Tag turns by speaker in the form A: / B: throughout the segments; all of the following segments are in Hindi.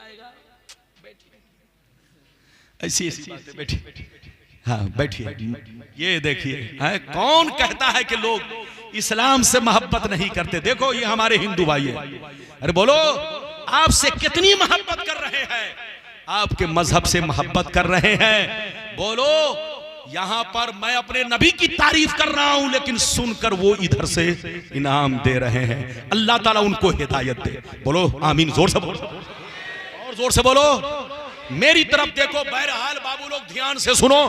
A: जाएगा। ऐसी ऐसी बातें। बैठिए, हाँ बैठिए। ये देखिए कौन कहता है कि लोग इस्लाम से मोहब्बत नहीं करते। देखो ये हमारे हिंदू भाई है। अरे बोलो, आपसे कितनी मोहब्बत कर रहे हैं, आपके मजहब से मोहब्बत कर रहे हैं। बोलो, यहां पर मैं अपने नबी की तारीफ कर रहा हूं, लेकिन सुनकर वो इधर से इनाम दे रहे हैं। अल्लाह ताला उनको हिदायत दे। बोलो आमीन, जोर से बोलो, और जोर से बोलो। मेरी तरफ देखो। बहरहाल बाबू लोग ध्यान से सुनो,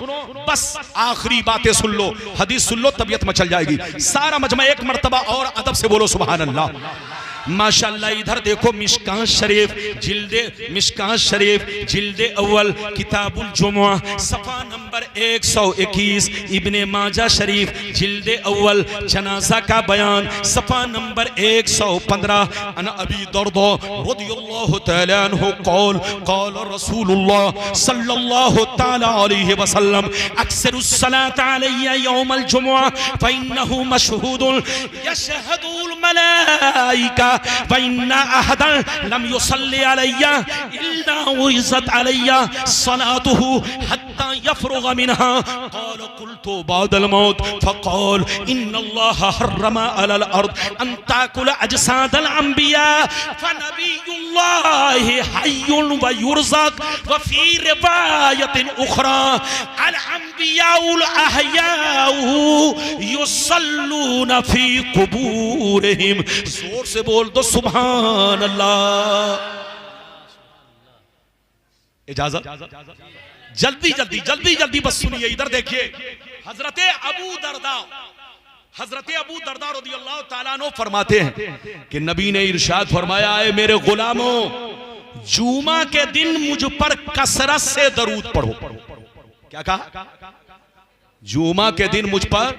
A: बस आखिरी बातें सुन लो, हदीस सुन लो, तबीयत मचल जाएगी। सारा मजमा एक मर्तबा और अदब से बोलो सुभान अल्लाह। माशाअल्लाह। इधर देखो, मिशकात शरीफ जिल्दे अव्वल किताबुल जुमुआ सफा नंबर 121, इब्ने माजा शरीफ जिल्दे अव्वल जनाजा का बयान सफा नंबर 115। अन अबी दर्दा रदियल्लाहु तआला अन्हु क़ाल क़ाल रसूलुल्लाह सल्लल्लाहु तआला अलैहि वसल्लम अक्सरुस सलात अलैया यौमल जुमुआ फइन्नहु मशहूदुन यशहदुल मलाइका वइन्ना अहदन लम युसल्ली अलैया इल्ला उइज़त अलैया सलातुहु हत्ता यफरुग मिनहा। क़ाल क़ुल्तु बअदल मौत फ़क़ाल इन्नल्लाह हर्रमा अलल अर्द अन ताकुल अजसादल अंबिया फनबियुल्लाहि हय्युन व युरज़क़ व फ़ी रिवायतिन उख़रा अल अंबियाउल अहयाउ युसल्लूना फ़ी क़ुबूरिहिम। जोर से बोल दो सुभान अल्लाह। इजाजत? जल्दी जल्दी जल्दी जल्दी बस सुनिए। इधर देखिए, हजरते अबू दरदा रज़ियल्लाहु ताला अन्हु फरमाते हैं कि नबी ने इरशाद फरमाया, है मेरे गुलामों, जुमा के दिन मुझ पर कसरत से दरूद पढ़ो। क्या कहा? जुमा के दिन मुझ पर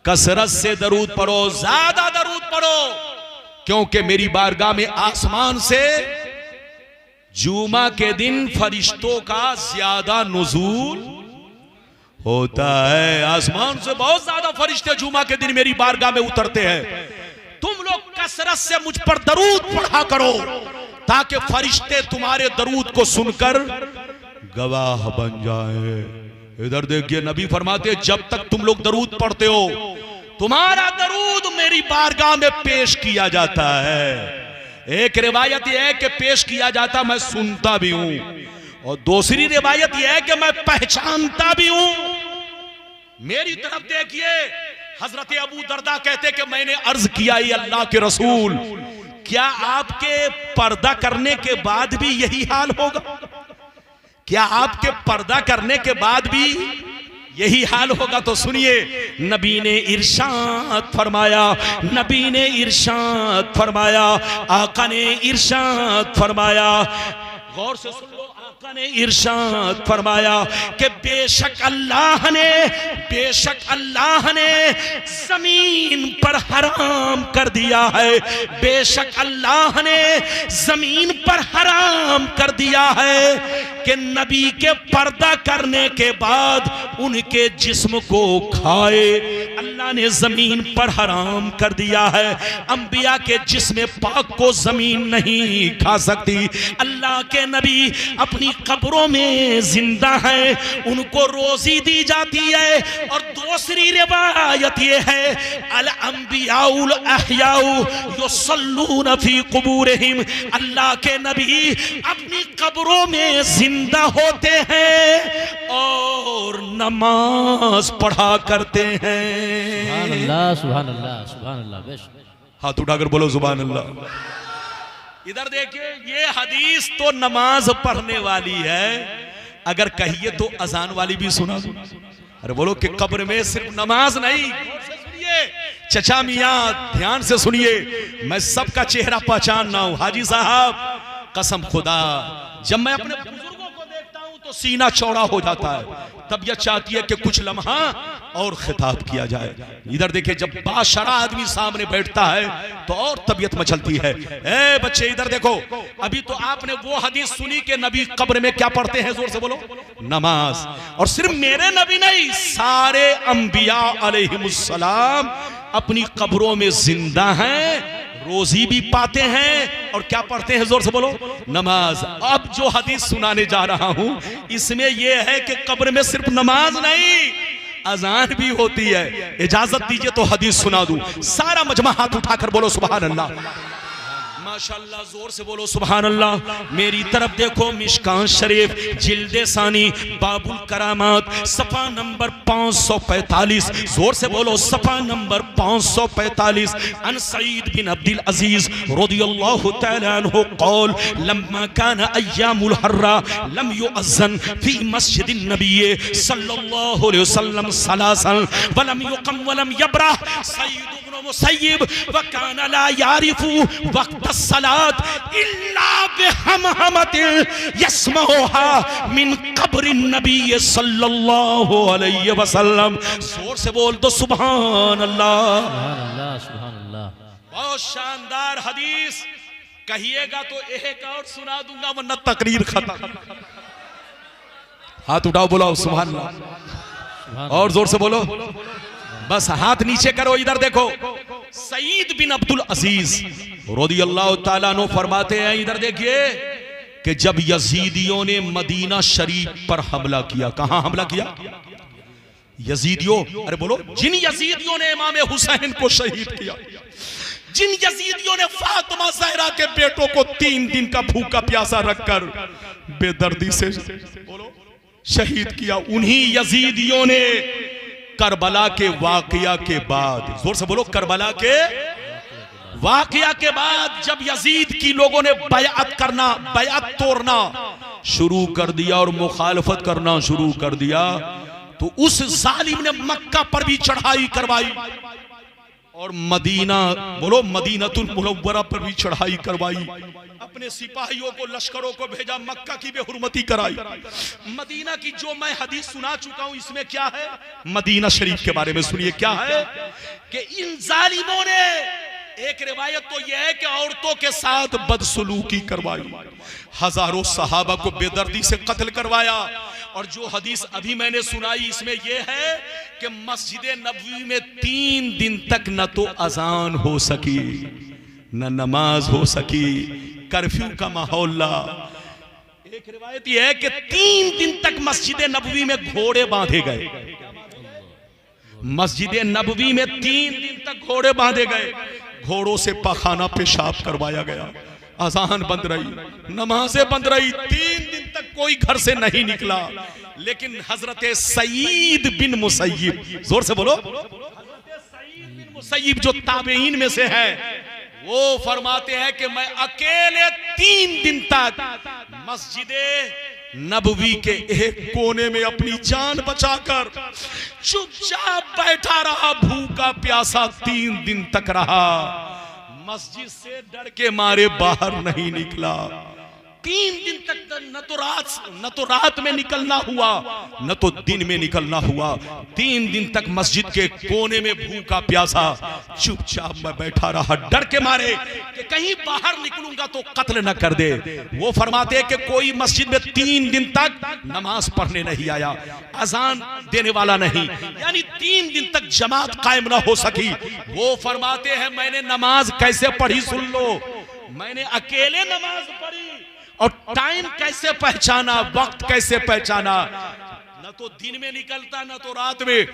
A: कसरत से दरूद पढ़ो, ज्यादा दरूद पढ़ो, क्योंकि मेरी बारगाह में आसमान से जुमा के दिन फरिश्तों का ज्यादा नुज़ूल होता है। आसमान से बहुत ज्यादा फरिश्ते जुमा के दिन मेरी बारगाह में उतरते हैं। तुम लोग कसरत से मुझ पर दरूद पढ़ा करो, ताकि फरिश्ते तुम्हारे दरूद को सुनकर गवाह बन जाए। इधर देखिए, नबी फरमाते, जब तक तुम लोग दरूद पढ़ते हो, तुम्हारा दरूद मेरी बारगाह में पेश किया जाता है। एक रिवायत यह है कि पेश किया जाता, मैं सुनता भी हूं, और दूसरी रिवायत यह है कि मैं पहचानता भी हूं। मेरी तरफ देखिए, हजरत अबू दरदा कहते कि मैंने अर्ज किया, ये अल्लाह के रसूल, क्या आपके पर्दा करने के बाद भी यही हाल होगा? क्या आपके पर्दा करने के बाद भी यही हाल होगा? तो सुनिए, नबी ने इरशाद फरमाया, आका ने इरशाद फरमाया, गौर से सुन लो। आका ने इरशाद फरमाया कि बेशक अल्लाह ने जमीन पर हराम कर दिया है, बेशक अल्लाह ने जमीन पर हराम कर दिया है कि नबी के पर्दा करने के बाद उनके जिस्म को खाए। अल्लाह ने जमीन पर हराम कर दिया है। अंबिया के जिस्म पाक को जमीन नहीं खा सकती। अल्लाह के नबी अपनी कब्रों में जिंदा है, उनको रोजी दी जाती है। और दूसरी रिवायत ये है, अल अंबियाउल अहयाउ युसल्लूना फी कुबूरिहिम, अल्लाह के नबी अपनी कब्रों में जिंदा होते हैं और नमाज पढ़ा करते हैं।
B: सुभान अल्लाह, सुभान अल्लाह, सुभान अल्लाह।
A: हाथ उठाकर बोलो सुभान अल्लाह। इधर देखिए, ये हदीस तो नमाज पढ़ने वाली है, अगर कहिए तो अजान वाली भी सुना दो। अरे बोलो कि कब्र में सिर्फ नमाज नहीं। सुनिए चचा मियाँ, ध्यान से सुनिए, मैं सबका चेहरा पहचान रहा हूं। हाजी साहब, कसम खुदा, जब मैं अपने बुजुर्गों को देखता हूं तो सीना चौड़ा हो जाता है। तबीयत चाहती है कि कुछ लम्हा और खिताब किया जाए। इधर देखिए, जब बाशरा आदमी सामने बैठता है तो और तबीयत मचलती है। ए बच्चे इधर देखो, अभी तो आपने वो हदीस सुनी कि नबी कब्र में क्या पढ़ते हैं? जोर से बोलो, नमाज। और सिर्फ मेरे नबी नहीं, सारे अंबिया अलैहिमुस्सलाम अपनी कब्रों में जिंदा हैं, रोजी भी पाते हैं और क्या पढ़ते हैं, जोर से बोलो, नमाज। अब जो हदीस सुनाने जा रहा हूं इसमें यह है कि कब्र में सिर्फ नमाज नहीं, अजान भी होती है। इजाजत दीजिए तो हदीस सुना दूं। सारा मजमा हाथ उठाकर बोलो सुभान अल्लाह, माशाअल्लाह, जोर से बोलो सुभान अल्लाह। मेरी तरफ देखो, मिशकान शरीफ जिल्दे सानी बाबुल करामात सफा नंबर 545, जोर से बोलो सफा नंबर 545। अन सईद बिन अब्दुल अजीज रदियल्लाहु तआला अन्हु क़ौल लम्मा काना अय्यामुल हर्रा लम युअज़्ज़न फी मस्जिदिन नबी सल्लल्लाहु अलैहि वसल्लम सलासन व लम युक़म व लम यब्रह सईद इब्न मुसय्यिब व काना ला यारिफु वक्त सलात इल्ला बिहमहमतिन यस्मऊहा मिन कब्र नबी सल्लल्लाहु अलैहि वसल्लम। जोर से बोल दो सुभान अल्लाह,
B: सुभान अल्लाह, सुभान अल्लाह।
A: बहुत शानदार हदीस, कहिएगा तो एक और सुना दूंगा वरना तकरीर खत्म। हाथ उठाओ, बोलो सुभान अल्लाह, और जोर से बोलो, बस हाथ नीचे करो, इधर देखो। सईद बिन अब्दुल अजीज रदियल्लाहु ताला अन्हु फरमाते हैं, इधर देखिए, कि जब यजीदियों ने मदीना शरीफ पर हमला किया, कहां हमला किया? यजीदियों, अरे बोलो, जिन यजीदियों ने इमाम हुसैन को शहीद किया, जिन यजीदियों ने फातिमा ज़हरा के बेटों को 3 दिन का भूखा प्यासा रखकर बेदर्दी से बोलो शहीद किया, उन्हीं यजीदियों ने करबला के वाकया के बाद, जोर से बोलो, करबला के वाकया के बाद जब यजीद की लोगों ने बयात करना, बयात तोड़ना शुरू कर दिया और मुखालफत करना शुरू कर दिया, तो उस जालिम ने मक्का पर भी चढ़ाई करवाई और मदीना, बोलो, मदीनतुल मुनव्वरा पर भी चढ़ाई करवाई। अपने सिपाहियों को, लश्करों को भेजा, मक्का की बेहुरमती कराई। मदीना की जो मैं हदीस सुना चुका हूं, इसमें क्या है? मदीना शरीफ के बारे में सुनिए क्या है कि इन जालिमों ने, एक रिवायत तो यह है कि औरतों के साथ बदसलूकी करवाई, हजारों सहाबा को बेदर्दी से कत्ल करवाया। और जो हदीस अभी मैंने सुनाई इसमें यह है कि मस्जिद नबवी में 3 दिन तक न तो अजान हो सकी न नमाज हो सकी, कर्फ्यू का माहौल। एक रिवायत यह है कि 3 दिन तक मस्जिद नबवी में घोड़े बांधे गए, मस्जिद नबवी में 3 दिन तक घोड़े बांधे गए, घोड़ों से पखाना पेशाब करवाया गया, अजान बंद रही, नमाजें बंद रही, 3 दिन तक कोई घर से नहीं निकला। लेकिन हजरत सईद बिन मुसय्यिब, जोर से बोलो, हजरत सईद बिन मुसय्यिब जो ताबेईन में से है, वो फरमाते हैं कि मैं अकेले 3 दिन तक मस्जिद नबवी के एक कोने में अपनी जान बचाकर चुपचाप बैठा रहा, भूखा प्यासा 3 दिन तक रहा, मस्जिद से डर के मारे बाहर नहीं निकला। 3 दिन तक न तो रात में निकलना हुआ न तो दिन में निकलना हुआ, 3 दिन तक मस्जिद के कोने में भूखा प्यासा चुपचाप मैं बैठा रहा, डर के मारे कि कहीं बाहर निकलूंगा तो कत्ल न कर दे। वो फरमाते हैं कि कोई मस्जिद में 3 दिन तक नमाज पढ़ने नहीं आया, अजान देने वाला नहीं, यानी 3 दिन तक जमात कायम ना हो सकी। वो फरमाते हैं मैंने नमाज कैसे पढ़ी सुन लो, मैंने अकेले नमाज पढ़ी और टाइम कैसे पहचाना, वक्त कैसे पहचाना, न तो दिन में निकलता न तो रात में,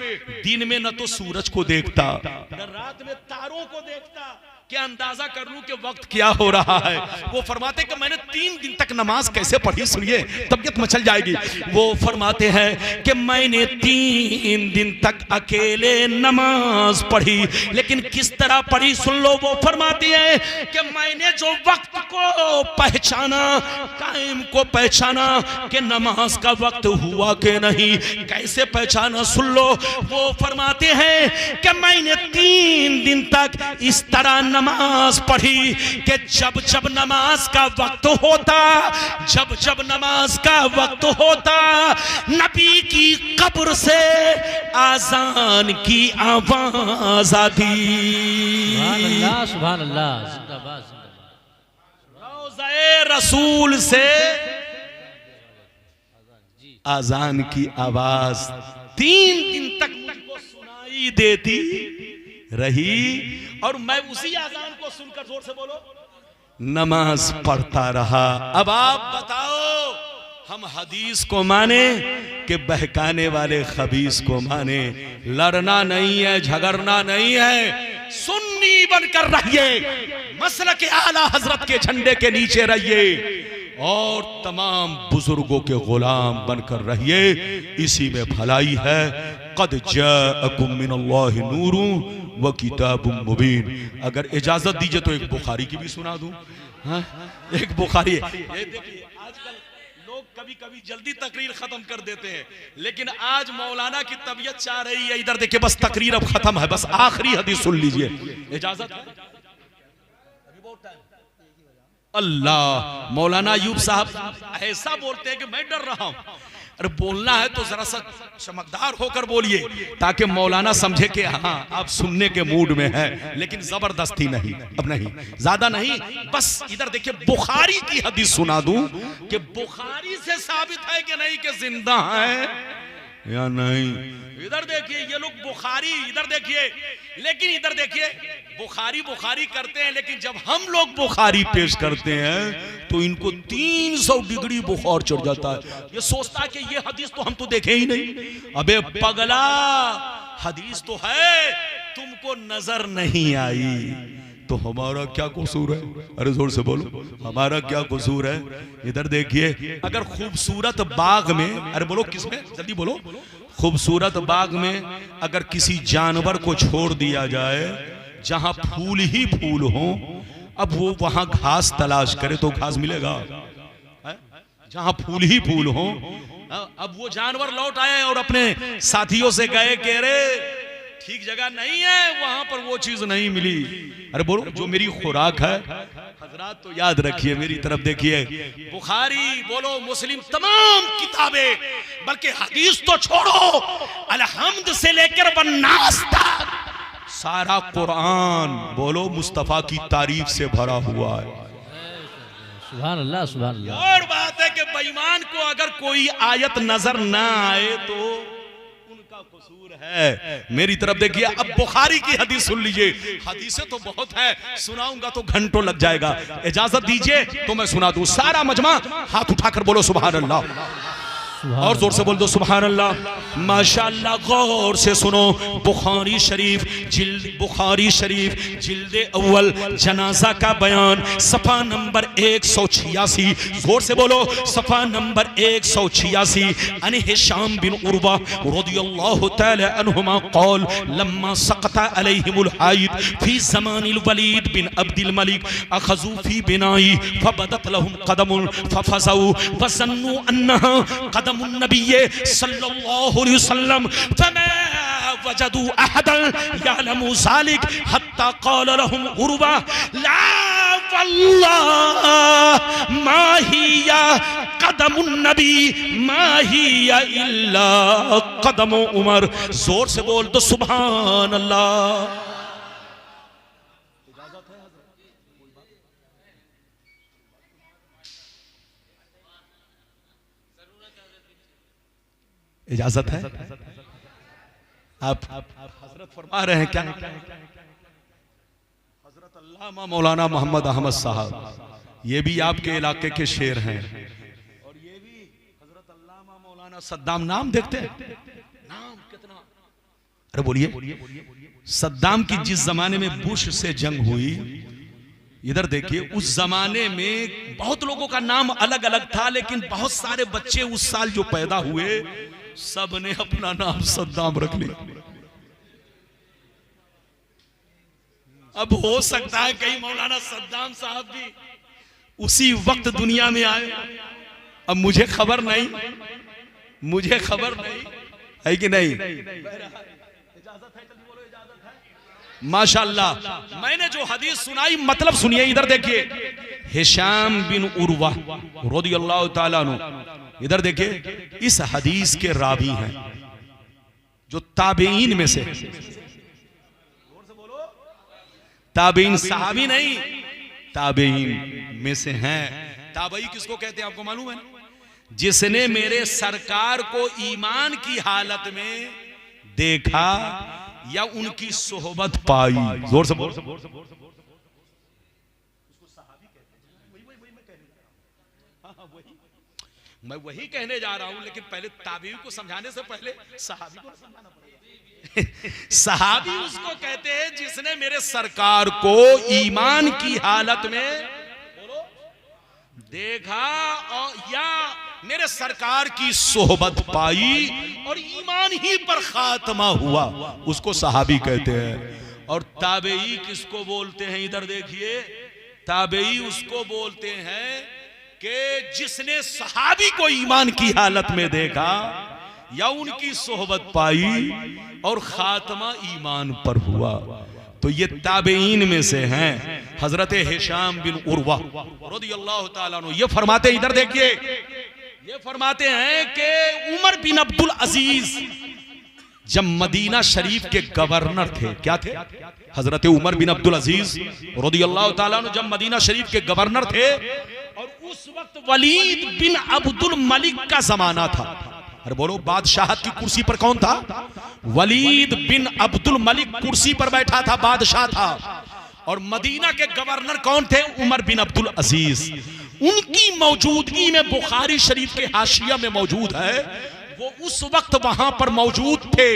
A: दिन में न तो सूरज को देखता न रात में तारों को देखता, क्या अंदाजा कर लूं कि वक्त क्या हो रहा है। वो फरमाते कि मैंने 3 दिन तक नमाज कैसे पढ़ी, सुनिए तबीयत मचल जाएगी। वो फरमाते हैं कि मैंने 3 दिन तक अकेले नमाज पढ़ी, लेकिन किस तरह पढ़ी सुन लो। वो फरमाते हैं कि मैंने जो वक्त को पहचाना, टाइम को पहचाना कि नमाज का वक्त हुआ कि नहीं, कैसे पहचाना सुन लो। वो फरमाते हैं कि मैंने 3 दिन तक इस तरह नमाज पढ़ी कि जब जब नमाज का वक्त होता, जब जब नमाज का वक्त होता, नबी की कब्र से आजान की आवाज आती।
B: सुभान अल्लाह, सुभान अल्लाह, जिंदाबाद,
A: रोज़े रसूल से आजान की आवाज 3 दिन तक मुझको सुनाई देती रही और मैं उसी आजान को सुनकर, जोर से बोलो, नमाज पढ़ता रहा। अब आप बताओ हम हदीस को माने कि बहकाने वाले खबीस को माने? लड़ना नहीं है, झगड़ना नहीं है, सुन्नी बनकर रहिए, मसलक आला हजरत के झंडे के नीचे रहिए और तमाम बुजुर्गों के गुलाम बनकर रहिए। इसी में भलाई है। क़द जाअकुम मिनल्लाहि नूरुन व किताबुम मुबीन। अगर इजाजत दीजिए तो एक बुखारी की भी सुना दूं। हाँ, एक बुखारी। ये देखिए आजकल लोग कभी कभी जल्दी तकरीर खत्म कर देते हैं, लेकिन आज मौलाना की तबीयत चाह रही है, इधर देखिए बस तकरीर अब खत्म है, बस आखिरी हदीस सुन लीजिए। इजाजत है? अल्लाह, मौलाना अयूब साहब ऐसा बोलते हैं कि मैं डर रहा हूं। अरे बोलना है तो जरा सा चमकदार होकर बोलिए ताकि मौलाना समझे कि हाँ आप सुनने के मूड में है, लेकिन जबरदस्ती नहीं। अब नहीं, ज्यादा नहीं, बस इधर देखिए बुखारी की हदीस सुना दूं कि बुखारी से साबित है कि नहीं कि जिंदा है या नहीं। इधर देखिए ये लोग बुखारी, इधर देखिए, लेकिन इधर देखिए बुखारी बुखारी करते हैं, लेकिन जब हम लोग बुखारी पेश करते हैं तो इनको 300 डिग्री बुखार चढ़ जाता है। ये सोचता है कि ये हदीस तो हम तो देखे ही नहीं। अबे पगला, हदीस तो है, तुमको नजर नहीं आई तो हमारा क्या कसूर है? अरे जोर से बोलो, हमारा क्या कसूर है? इधर देखिए, अगर खूबसूरत बाग में, अरे बोलो किसमें, जल्दी बोलो, खूबसूरत बाग में अगर किसी जानवर को छोड़ दिया जाए जहां फूल ही फूल हो, अब वो वहां घास तलाश करे तो घास मिलेगा? जहां फूल ही फूल हो, अब वो जानवर लौट आए और अपने साथियों से गए कि अरे ठीक जगह नहीं है, वहां पर वो चीज नहीं मिली। अरे बोलो जो मेरी खुराक है, हजरात तो याद रखिए, मेरी तरफ देखिए, बुखारी बोलो, मुस्लिम, तमाम किताबें, बल्कि हदीस तो छोड़ो, अलहम्द से लेकर वन्नास तक सारा कुरान बोलो मुस्तफा की तारीफ से भरा हुआ है।
B: सुभान अल्लाह, सुभान अल्लाह।
A: और बात है कि बेईमान को अगर कोई आयत नजर ना आए तो उनका कसूर है। मेरी तरफ देखिए, अब बुखारी की हदीस सुन लीजिए। हदीसें तो बहुत है, सुनाऊंगा तो घंटों लग जाएगा। इजाजत दीजिए तो मैं सुना दूं सारा मजमा। हाथ उठाकर बोलो सुभान अल्लाह, और जोर से बोल दो सुभान अल्लाह। माशाअल्लाह, गौर से सुनो। बुखारी शरीफ जिल्द अव्वल जनाजा का बयान, सफा नंबर 186। जोर से बोलो, सफा नंबर 186। अन हिशाम बिन उर्वा रदियल्लाहु तआला अन्हुमा क़ाल लम्मा सक़ता अलैहिमुल हाइद फी ज़मानिल वलीद बिन अब्दिल मलिक अख़ज़ू फी बिनाई फबदत लहुम क़दमुन फफ़ज़ऊ फ़ज़न्नु अन्नहा क़दमुन नबिय्य सल्लल्लाहु अलैहि वसल्लम फमा वजदू अहदन यअलमु ज़ालिक हत्ता क़ाल लहुम उर्वा ला वल्लाह मा हिया क़दमुन नबी मा हिया इल्ला क़दमु उमर। जोर से बोल दो सुभान अल्लाह। इजाजत है? आप हजरत फरमा रहे हैं क्या? हजरत अल्लामा मौलाना मोहम्मद अहमद साहब, ये भी आपके इलाके के शेर हैं, और ये भी हजरत अल्लामा मौलाना सद्दाम। नाम देखते हैं, नाम कितना, अरे बोलिए, सद्दाम की जिस जमाने में बुश से जंग हुई, इधर देखिए, उस जमाने में बहुत लोगों का नाम अलग अलग था, लेकिन बहुत सारे बच्चे उस साल जो पैदा हुए सब ने अपना नाम सद्दाम रख लिया। अब हो सकता है कहीं मौलाना सद्दाम साहब भी उसी वक्त दुनिया में आए, अब मुझे खबर नहीं है कि नहीं। माशाअल्लाह, मैंने जो हदीस सुनाई मतलब सुनिए, इधर देखिए, हिशाम बिन उर्वा रदियल्लाहु ताला अन्हु, इधर देखिए, इस हदीस के रावी हैं जो ताबीन में से, ताबीन सहाबी नहीं, ताबीन में से हैं। ताबई किसको कहते हैं आपको मालूम है? जिसने मेरे सरकार को ईमान की हालत में देखा या उनकी सोहबत पाई। जोर से बोल, उसको सहाबी कहते हैं। मैं वही कहने जा रहा हूं, लेकिन पहले ताबी को समझाने से पहले सहाबी को समझाना पड़ेगा। सहाबी उसको कहते हैं जिसने मेरे सरकार को ईमान की हालत में देखा और या मेरे सरकार की सोहबत पाई और ईमान ही पर खात्मा हुआ, उसको सहाबी कहते हैं। और ताबेई किसको बोलते हैं? इधर देखिए, ताबेई उसको बोलते हैं कि जिसने सहाबी को ईमान की हालत में देखा या उनकी सोहबत पाई और खात्मा ईमान पर हुआ। तो ये ताबेईन में से हैं। हजरत हिशाम बिन उर्वा रदियल्लाहु ताला अन्हु ये फरमाते हैं, इधर देखिए, ये फरमाते हैं कि उमर बिन अब्दुल अजीज जब मदीना शरीफ के गवर्नर थे, क्या थे? हजरत उमर बिन अब्दुल अजीज रदियल्लाहु ताला अन्हु जब मदीना शरीफ के गवर्नर थे और उस वक्त वलीद बिन अब्दुल मलिक का जमाना था। अरे बोलो, बादशाहत की कुर्सी पर कौन था? वलीद बिन अब्दुल मलिक कुर्सी पर बैठा था, बादशाह था। और मदीना के गवर्नर कौन थे? उमर बिन अब्दुल अजीज। उनकी मौजूदगी में बुखारी शरीफ के हाशिया में मौजूद है, वो उस वक्त वहां पर मौजूद थे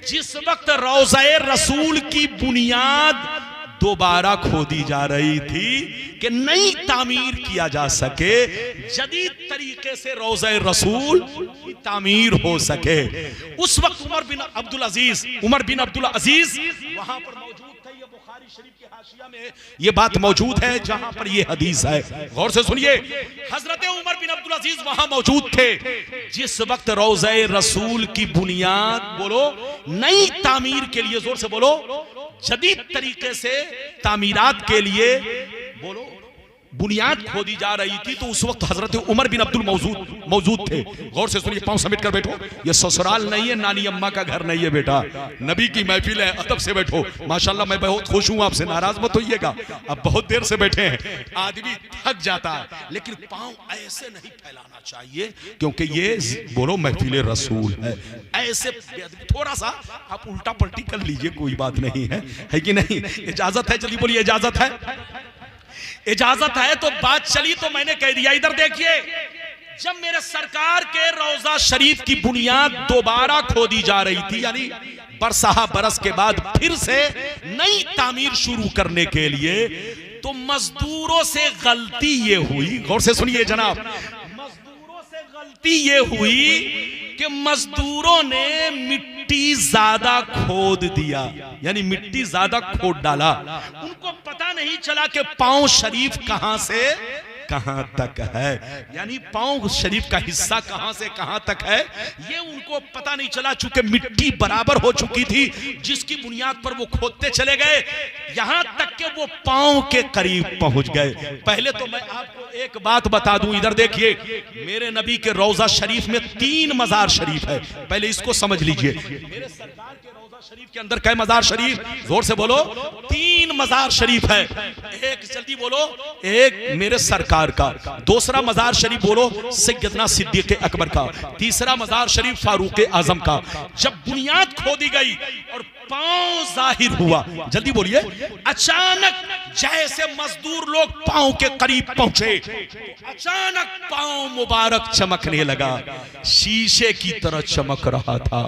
A: जिस वक्त रौज़े रसूल की बुनियाद दोबारा खोदी जा रही थी कि नई तामीर किया जा सके, जदीद तरीके से रौज़े रसूल की तामीर हो सके। उस वक्त उमर बिन अब्दुल अजीज वहां पर मौजूद थे। ये बुखारी शरीफ के हाशिया में ये बात मौजूद है जहां पर ये हदीस है, गौर से सुनिए। हजरत उमर बिन अब्दुल अजीज वहां मौजूद थे जिस वक्त रौज़े रसूल की बुनियाद, बोलो, नई तामीर के लिए, जोर से बोलो, जदीद तरीके से तामीरात के लिए, बोलो, बुनियाद खोदी जा रही थी। तो उस वक्त हजरत उमर बिन अब्दुल मौजूद थे। गौर से सुनिए, पांव समेट कर बैठो, ये ससुराल नहीं है, नानी अम्मा का घर नहीं है बेटा, नबी की महफिल है, अदब से बैठो। माशाल्लाह मैं बहुत खुश हूं आपसे, नाराज मत होइएगा, अब बहुत देर से बैठे हैं, आदमी थक जाता है, लेकिन पांव ऐसे नहीं फैलाना चाहिए क्योंकि ये, बोलो, महफिल रसूल है। ऐसे थोड़ा सा आप उल्टा पलटी कर लीजिए, कोई बात नहीं है कि नहीं? इजाजत है? जल्दी बोलिए, इजाजत है? इजाजत है तो बात चली, तो मैंने कह दिया। इधर देखिए, जब मेरे सरकार के रौजा शरीफ की बुनियाद दोबारा खोदी जा रही थी, यानी बरसहा बरस के बाद फिर से नई तामीर शुरू करने के लिए, तो मजदूरों से गलती ये हुई, गौर से सुनिए जनाब, मजदूरों से गलती ये हुई कि मजदूरों ने मिट्टी ज्यादा खोद दिया, यानी मिट्टी ज्यादा खोद डाला। उनको पता नहीं चला कि पांव शरीफ कहां से कहां तक है, यानी पांव शरीफ का हिस्सा कहां से कहां तक है, ये उनको पता नहीं चला। चूंकि मिट्टी बराबर हो चुकी थी, जिसकी बुनियाद पर वो खोदते चले गए, यहां तक कि वो पांव के करीब पहुंच गए। पहले तो मैं आपको एक बात बता दूं, इधर देखिए, मेरे नबी के रौजा शरीफ में 3 मजार शरीफ है, पहले इसको समझ लीजिए। मेरे सरकार के रौजा शरीफ के अंदर कै मजार शरीफ? जोर से बोलो, 3 मजार शरीफ है। एक, जल्दी बोलो, एक मेरे सरकार का, दूसरा मजार शरीफ बोलो सैयदना सिद्दीक अकबर का, तीसरा मजार शरीफ फारूक आजम का। जब बुनियाद खोदी गई और पांव जाहिर हुआ, जल्दी बोलिए, अचानक जैसे मजदूर लोग पांव के करीब पहुंचे, अचानक पांव मुबारक चमकने लगा, शीशे की तरह चमक रहा था,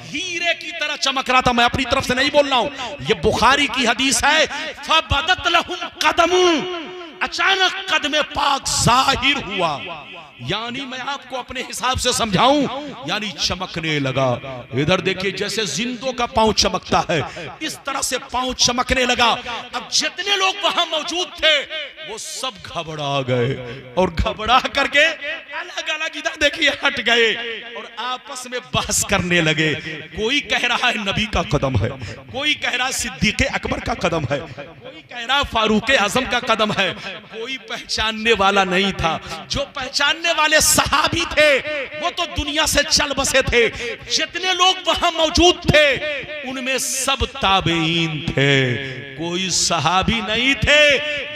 A: हीरे की तरह चमक रहा था। मैं अपनी तरफ से नहीं बोल रहा हूं, ये बुखारी की हदीस है। फबदत लहुम कदमुन, अचानक कदमे पाक जाहिर हुआ, यानी मैं आपको अपने हिसाब से समझाऊं, यानी चमकने लगा। इधर देखिए, जैसे जिंदों का पांव चमकता है, इस तरह से पांव चमकने लगा। अब जितने लोग वहां मौजूद थे वो सब घबरा गए और घबरा करके अलग अलग, इधर देखिए, हट गए और आपस में बहस करने लगे। कोई कह रहा है नबी का कदम है, कोई कह रहा है सिद्दीक अकबर का कदम है, कोई कह रहा है फारूक आजम का कदम है। कोई पहचानने वाला नहीं था। जो पहचानने वाले सहाबी थे वो तो दुनिया से चल बसे थे। जितने लोग वहां मौजूद थे उनमें सब ताबेईन थे, कोई सहाबी नहीं थे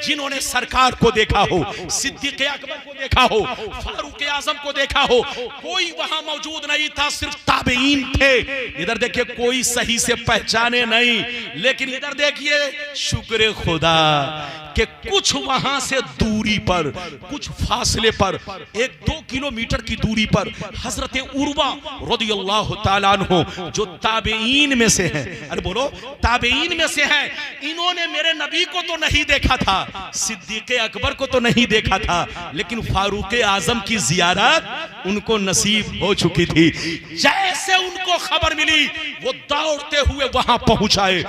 A: जिन्होंने सरकार को देखा हो, सिद्दीक अकबर को देखा हो, फारूक आजम को देखा हो। कोई वहां मौजूद नहीं था, सिर्फ ताबेईन थे। इधर देखिए, कोई सही से पहचाने नहीं, लेकिन इधर देखिए, शुक्र खुदा कि कुछ वहां से दूरी पर, कुछ फासले पर, 1-2 किलोमीटर की दूरी पर हजरत उर्वा रदियल्लाहु ताला अन्हु जो ताबेईन में से हैं, अरे बोलो ताबेईन में से हैं, इन्होंने मेरे नबी को तो नहीं देखा था, सिद्दीक़ अकबर को तो नहीं देखा था, लेकिन फारूक आजम की जियारत उनको नसीब हो चुकी थी। जैसे उनको खबर मिली वो दौड़ते हुए वहां पहुंचाए,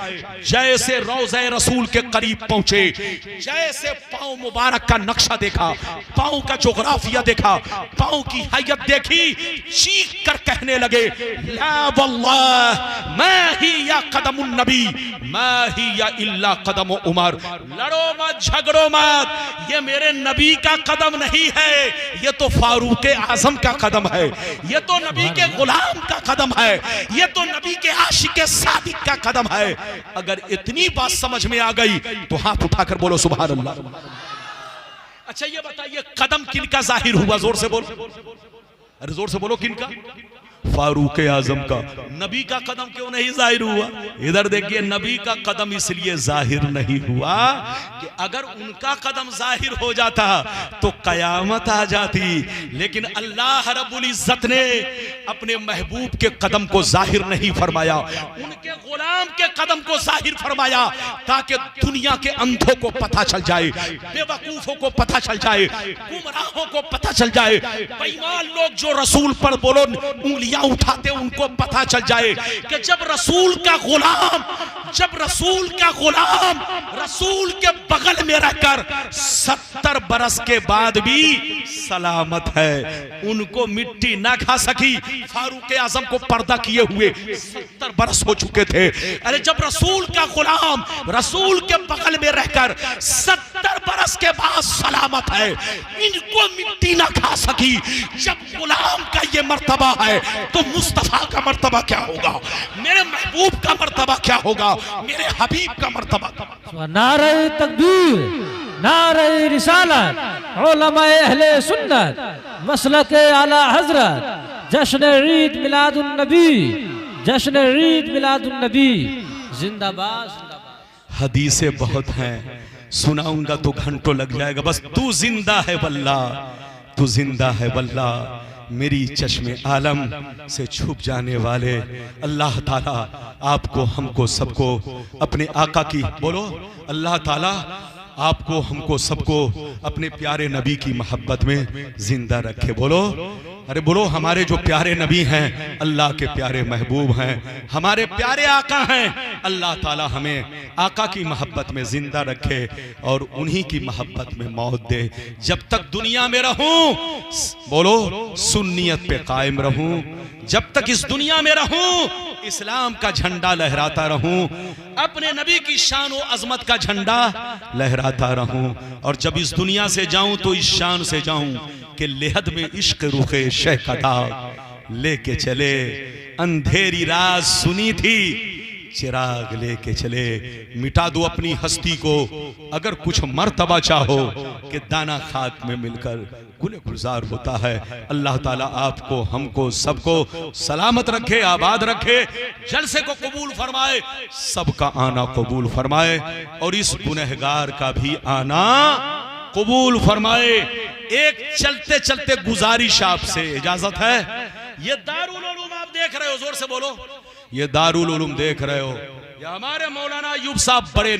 A: जैसे रोज़े रसूल के करीब पहुंचे, जैसे पांव मुबारक का नक्शा देखा, पांव का जोग्राफिया देखा, पांव की हैयत देखी, चीख कर कहने लगे ला वल्लाह मा हिया कदमुन नबी मा हिया इल्ला कदम उमर। लड़ो मत, झगड़ो मत, ये मेरे नबी का कदम नहीं है, ये तो फारूक आजम का कदम है, ये तो नबी के गुलाम का कदम है, ये तो नबी के आशिक सादिक का कदम है। अगर इतनी बात समझ में आ गई तो हाथ उठाकर बोलो सुभान अल्लाह। अच्छा ये बताइए कदम किनका जाहिर हुआ? जोर से बोलो, अरे जोर से बोलो, किनका? फारूक आजम का। नबी का कदम क्यों नहीं जाहिर हुआ? इधर देखिए, नबी का कदम इसलिए जाहिर नहीं हुआ कि अगर उनका कदम जाहिर हो जाता तो कयामत आ जाती, लेकिन अल्लाह रब्बुल इज्जत ने अपने महबूब के कदम को जाहिर नहीं फरमाया, उनके गुलाम के कदम को जाहिर फरमाया, ताकि दुनिया के अंधों को पता चल जाए, बेवकूफों को पता चल जाए, गुमराहों को पता चल जाए, बेईमान लोग जो रसूल पर बोलो उंगलियां उठाते उनको पता चल जाए कि जब रसूल का गुलाम रसूल के बगल में रहकर 70 बरस के बाद भी सलामत है, उनको मिट्टी ना खा सकी। फारूक आजम को पर्दा किए हुए 70 बरस हो चुके थे। अरे जब रसूल का गुलाम रसूल के बगल में रहकर 70 बरस के बाद सलामत है, इनको मिट्टी ना खा सकी। जब गुलाम का ये मर्तबा है तो मुस्तफा का मर्तबा क्या होगा, मेरे महबूब का मर्तबा क्या होगा, मेरे हबीब का मर्तबा।
B: नारे तकबीर, नारे रिसालत, उलमाए अहले सुन्नत, मसलके आला हजरत, जश्न ईद मिलादुन नबी, जश्न ईद मिलादुन नबी, जिंदाबाद जिंदाबाद।
A: हदीसें बहुत हैं, सुनाऊंगा तो घंटों लग जाएगा। बस तू जिंदा है वल्लाह, तू जिंदा है वल्लाह, मेरी चश्मे आलम से छुप जाने वाले अल्लाह ताला आपको हमको सबको अपने आका की, बोलो अल्लाह ताला आपको हमको सबको अपने प्यारे नबी की मोहब्बत में जिंदा रखे। बोलो, अरे बोलो, हमारे जो प्यारे नबी हैं अल्लाह के प्यारे महबूब हैं, हमारे प्यारे आका हैं। अल्लाह ताला हमें आका की मोहब्बत में जिंदा रखे और उन्हीं की मोहब्बत में मौत दे। जब तक दुनिया में रहूं, बोलो सुन्नियत पे कायम रहूं, जब तक इस दुनिया में रहूं इस्लाम का झंडा लहराता रहूं, अपने नबी की शान और अजमत का झंडा लहराता रहूं, और जब इस दुनिया से जाऊं तो इस शान से जाऊं कि लेहद में इश्क रुखे शह का दाग लेके चले, अंधेरी रात सुनी थी चिराग लेके चले। मिटा दो अपनी हस्ती को अगर कुछ मर्तबा चाहो कि दाना खाक में मिलकर गुले गुलजार होता है। अल्लाह ताला आपको हमको सबको सलामत रखे, आबाद रखे, जलसे को कबूल फरमाए, सबका आना कबूल फरमाए और इस गुनहगार का भी आना कबूल फरमाए। एक चलते चलते गुजारिश आपसे, इजाजत है? ये दारुल उलूम आप देख रहे हो, जोर से बोलो, ये दारुल उलूम देख रहे हो, ये हमारे मौलाना अय्यूब साहब बड़े